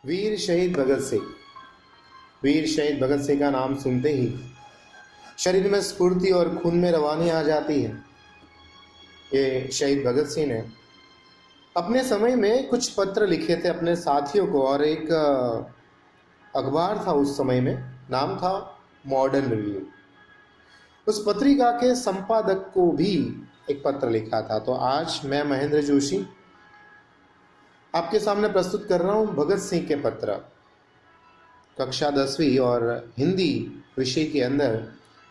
वीर शहीद भगत सिंह। वीर शहीद भगत सिंह का नाम सुनते ही शरीर में स्फूर्ति और खून में रवानी आ जाती है। ये शहीद भगत सिंह ने अपने समय में कुछ पत्र लिखे थे अपने साथियों को, और एक अखबार था उस समय में, नाम था मॉडर्न रिव्यू। उस पत्रिका के संपादक को भी एक पत्र लिखा था। तो आज मैं महेंद्र जोशी आपके सामने प्रस्तुत कर रहा हूँ भगत सिंह के पत्र। कक्षा 10वीं और हिंदी विषय के अंदर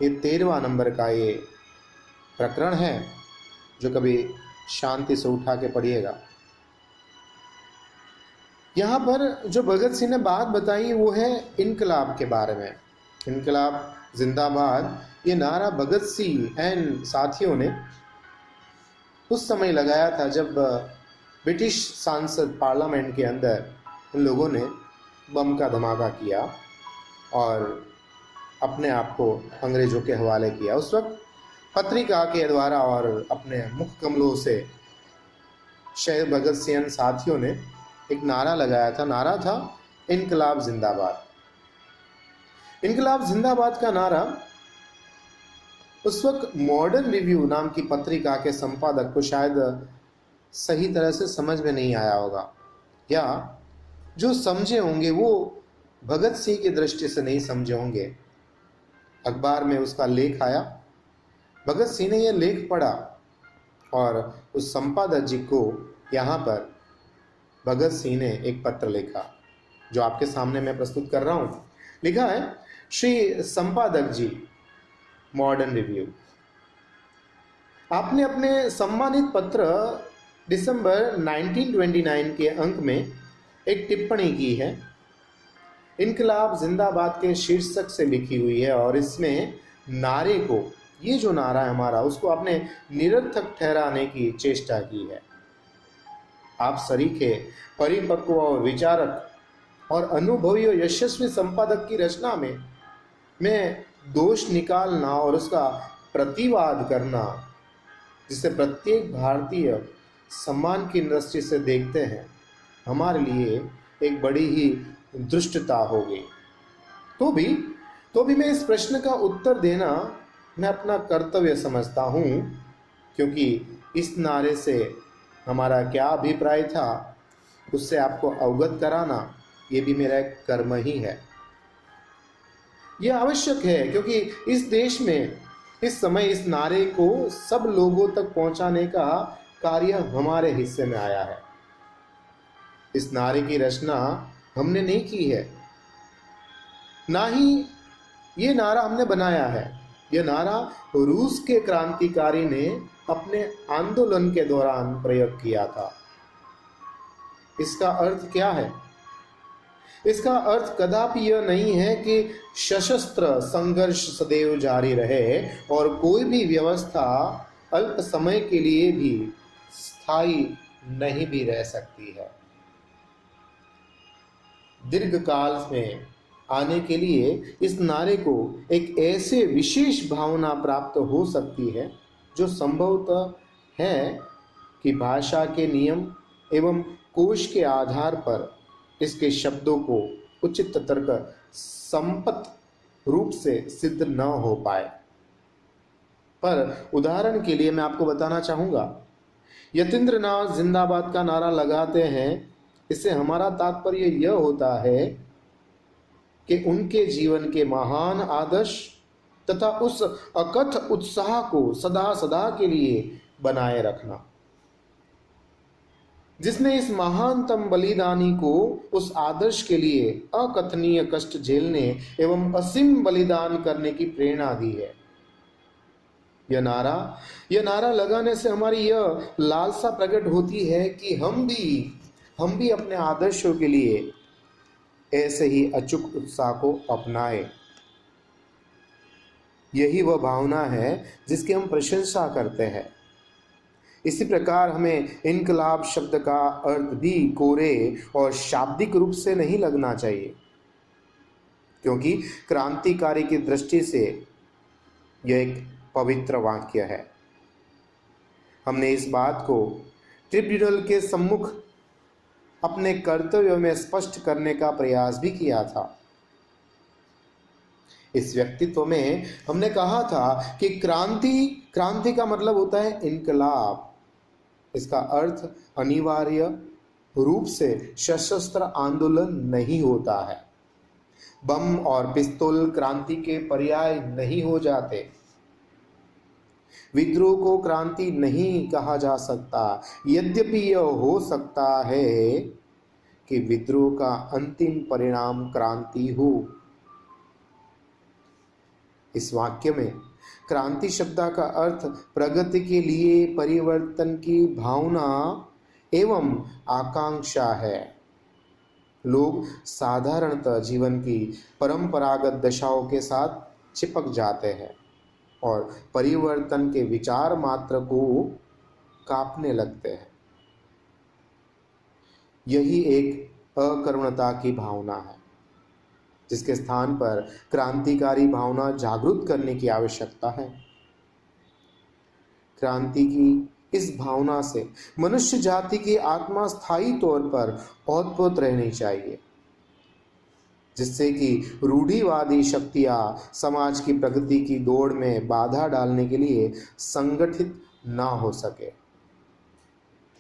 ये 13वां नंबर का ये प्रकरण है, जो कभी शांति से उठा के पढ़िएगा। यहाँ पर जो भगत सिंह ने बात बताई वो है इनकलाब के बारे में। इनकलाब जिंदाबाद, ये नारा भगत सिंह एंड साथियों ने उस समय लगाया था जब ब्रिटिश सांसद पार्लियामेंट के अंदर उन लोगों ने बम का धमाका किया और अपने आप को अंग्रेजों के हवाले किया। उस वक्त पत्रिका के द्वारा और अपने मुख कमलों से शहीद भगत सिंह साथियों ने एक नारा लगाया था। नारा था इनकलाब जिंदाबाद। इनकलाब जिंदाबाद का नारा उस वक्त मॉडर्न रिव्यू नाम की पत्रिका के संपादक को शायद सही तरह से समझ में नहीं आया होगा, या जो समझे होंगे वो भगत सिंह की दृष्टि से नहीं समझे होंगे। अखबार में उसका लेख आया, भगत सिंह ने यह लेख पढ़ा और उस संपादक जी को यहाँ पर भगत सिंह ने एक पत्र लिखा, जो आपके सामने मैं प्रस्तुत कर रहा हूँ। लिखा है, श्री संपादक जी, मॉडर्न रिव्यू, आपने अपने सम्मानित पत्र दिसंबर 1929 के अंक में एक टिप्पणी की है। इनकलाब जिंदाबाद के शीर्षक से लिखी हुई है और इसमें नारे को, ये जो नारा है हमारा, उसको आपने निरर्थक ठहराने की चेष्टा की है। आप सरीखे, परिपक्व और विचारक और अनुभवी और यशस्वी संपादक की रचना में मैं दोष निकालना और उसका प्रतिवाद करना, जिसे प्रत्येक भारतीय सम्मान की दृष्टि से देखते हैं, हमारे लिए एक बड़ी ही दुष्टता होगी। तो भी मैं इस प्रश्न का उत्तर देना मैं अपना कर्तव्य समझता हूँ, क्योंकि इस नारे से हमारा क्या अभिप्राय था उससे आपको अवगत कराना ये भी मेरा एक कर्म ही है। यह आवश्यक है क्योंकि इस देश में इस समय इस नारे को सब लोगों तक पहुंचाने का कार्य हमारे हिस्से में आया है। इस नारे की रचना हमने नहीं की है, ना ही ये नारा हमने बनाया है। यह नारा रूस के क्रांतिकारी ने अपने आंदोलन के दौरान प्रयोग किया था। इसका अर्थ क्या है? इसका अर्थ कदापि यह नहीं है कि सशस्त्र संघर्ष सदैव जारी रहे और कोई भी व्यवस्था अल्प समय के लिए भी स्थायी नहीं भी रह सकती है। दीर्घ काल में आने के लिए इस नारे को एक ऐसे विशेष भावना प्राप्त हो सकती है जो संभवतः है कि भाषा के नियम एवं कोश के आधार पर इसके शब्दों को उचित तर्क संपत रूप से सिद्ध न हो पाए। पर उदाहरण के लिए मैं आपको बताना चाहूँगा, यतीन्द्रनाथ जिंदाबाद का नारा लगाते हैं, इससे हमारा तात्पर्य यह होता है कि उनके जीवन के महान आदर्श तथा उस अकथ उत्साह को सदा सदा के लिए बनाए रखना, जिसने इस महानतम बलिदानी को उस आदर्श के लिए अकथनीय कष्ट झेलने एवं असीम बलिदान करने की प्रेरणा दी है। यह नारा लगाने से हमारी यह लालसा प्रकट होती है कि हम भी अपने आदर्शों के लिए ऐसे ही अचूक उत्साह को अपनाएं। यही वह भावना है जिसकी हम प्रशंसा करते हैं। इसी प्रकार हमें इनकलाब शब्द का अर्थ भी कोरे और शाब्दिक रूप से नहीं लगना चाहिए, क्योंकि क्रांतिकारी की दृष्टि से यह एक पवित्र वाक्य है। हमने इस बात को ट्रिब्यूनल के सम्मुख अपने कर्तव्य में स्पष्ट करने का प्रयास भी किया था। इस व्यक्तित्व में हमने कहा था कि क्रांति का मतलब होता है इनकलाब। इसका अर्थ अनिवार्य रूप से सशस्त्र आंदोलन नहीं होता है। बम और पिस्तौल क्रांति के पर्याय नहीं हो जाते। विद्रोह को क्रांति नहीं कहा जा सकता, यद्यपि यह हो सकता है कि विद्रोह का अंतिम परिणाम क्रांति हो। इस वाक्य में क्रांति शब्द का अर्थ प्रगति के लिए परिवर्तन की भावना एवं आकांक्षा है। लोग साधारणतः जीवन की परंपरागत दशाओं के साथ चिपक जाते हैं और परिवर्तन के विचार मात्र को कांपने लगते हैं। यही एक अकरुणता की भावना है, जिसके स्थान पर क्रांतिकारी भावना जागृत करने की आवश्यकता है। क्रांति की इस भावना से मनुष्य जाति की आत्मा स्थायी तौर पर ओतप्रोत रहनी चाहिए, जिससे कि रूढ़िवादी शक्तियां समाज की प्रगति की दौड़ में बाधा डालने के लिए संगठित ना हो सके।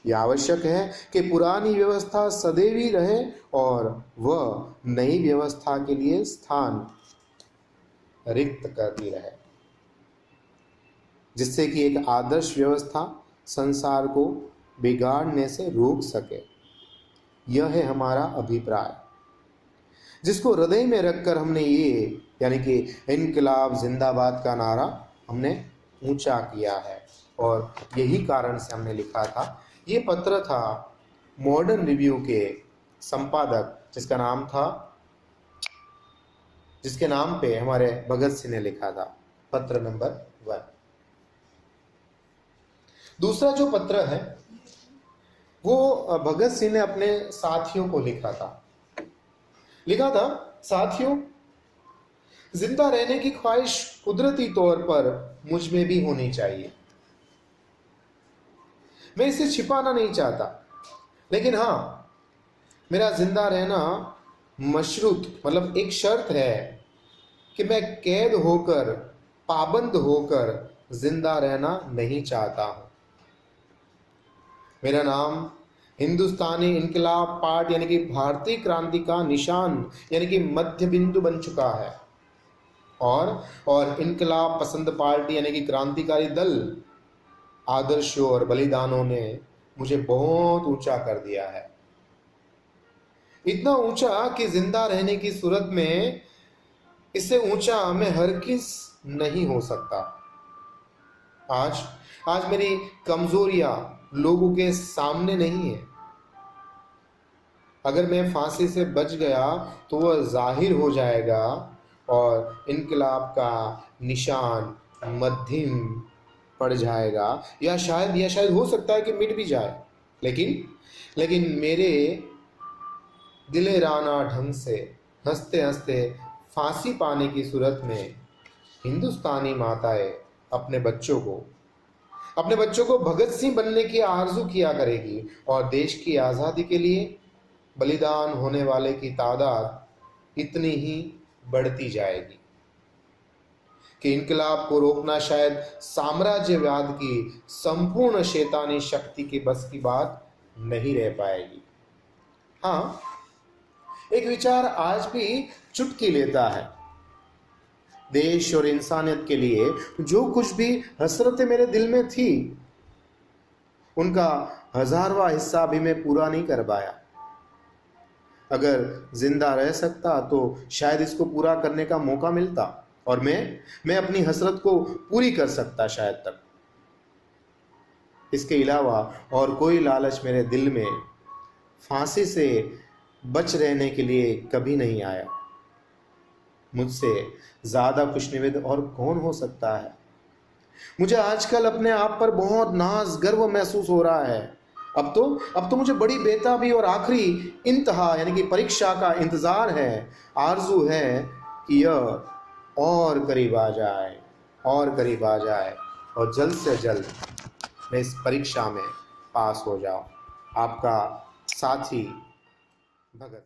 यह आवश्यक है कि पुरानी व्यवस्था सदैव ही रहे और वह नई व्यवस्था के लिए स्थान रिक्त करती रहे, जिससे कि एक आदर्श व्यवस्था संसार को बिगाड़ने से रोक सके। यह है हमारा अभिप्राय, जिसको हृदय में रखकर हमने ये यानी कि इनकलाब जिंदाबाद का नारा हमने ऊंचा किया है। और यही कारण से हमने लिखा था। ये पत्र था मॉडर्न रिव्यू के संपादक जिसके नाम पे हमारे भगत सिंह ने लिखा था, पत्र नंबर 1। दूसरा जो पत्र है वो भगत सिंह ने अपने साथियों को लिखा था। साथियों, जिंदा रहने की ख्वाहिश कुदरती तौर पर मुझ में भी होनी चाहिए। मैं इसे छिपाना नहीं चाहता, लेकिन हाँ, मेरा जिंदा रहना मशरूत मतलब एक शर्त है कि मैं कैद होकर, पाबंद होकर जिंदा रहना नहीं चाहता हूं। मेरा नाम हिंदुस्तानी इनकलाब पार्टी यानी कि भारतीय क्रांति का निशान यानी कि मध्य बिंदु बन चुका है। और इनकलाब पसंद पार्टी यानी कि क्रांतिकारी दल आदर्शों और बलिदानों ने मुझे बहुत ऊंचा कर दिया है। इतना ऊंचा कि जिंदा रहने की सूरत में इससे ऊंचा मैं हरगिज नहीं हो सकता। आज मेरी कमजोरियां लोगों के सामने नहीं है। अगर मैं फांसी से बच गया तो वह जाहिर हो जाएगा और इनकलाब का निशान मध्यम पड़ जाएगा, या शायद हो सकता है कि मिट भी जाए। लेकिन मेरे दिलेराना ढंग से हंसते हंसते फांसी पाने की सूरत में हिंदुस्तानी माताएं अपने बच्चों को भगत सिंह बनने की आरजू किया करेगी और देश की आज़ादी के लिए बलिदान होने वाले की तादाद इतनी ही बढ़ती जाएगी कि इनकलाब को रोकना शायद साम्राज्यवाद की संपूर्ण शैतानी शक्ति के बस की बात नहीं रह पाएगी। हाँ, एक विचार आज भी चुटकी लेता है। देश और इंसानियत के लिए जो कुछ भी हसरतें मेरे दिल में थी, उनका 1000वां हिस्सा भी मैं पूरा नहीं कर पाया। अगर जिंदा रह सकता तो शायद इसको पूरा करने का मौका मिलता और मैं अपनी हसरत को पूरी कर सकता शायद तक। इसके अलावा और कोई लालच मेरे दिल में फांसी से बच रहने के लिए कभी नहीं आया। मुझसे ज्यादा खुशनिवेद और कौन हो सकता है। मुझे आजकल अपने आप पर बहुत नाज गर्व महसूस हो रहा है। अब तो मुझे बड़ी बेताबी और आखिरी इंतहा यानी कि परीक्षा का इंतजार है। आरजू है कि यह और करीब आ जाए और जल्द से जल्द मैं इस परीक्षा में पास हो जाऊं। आपका साथी भगत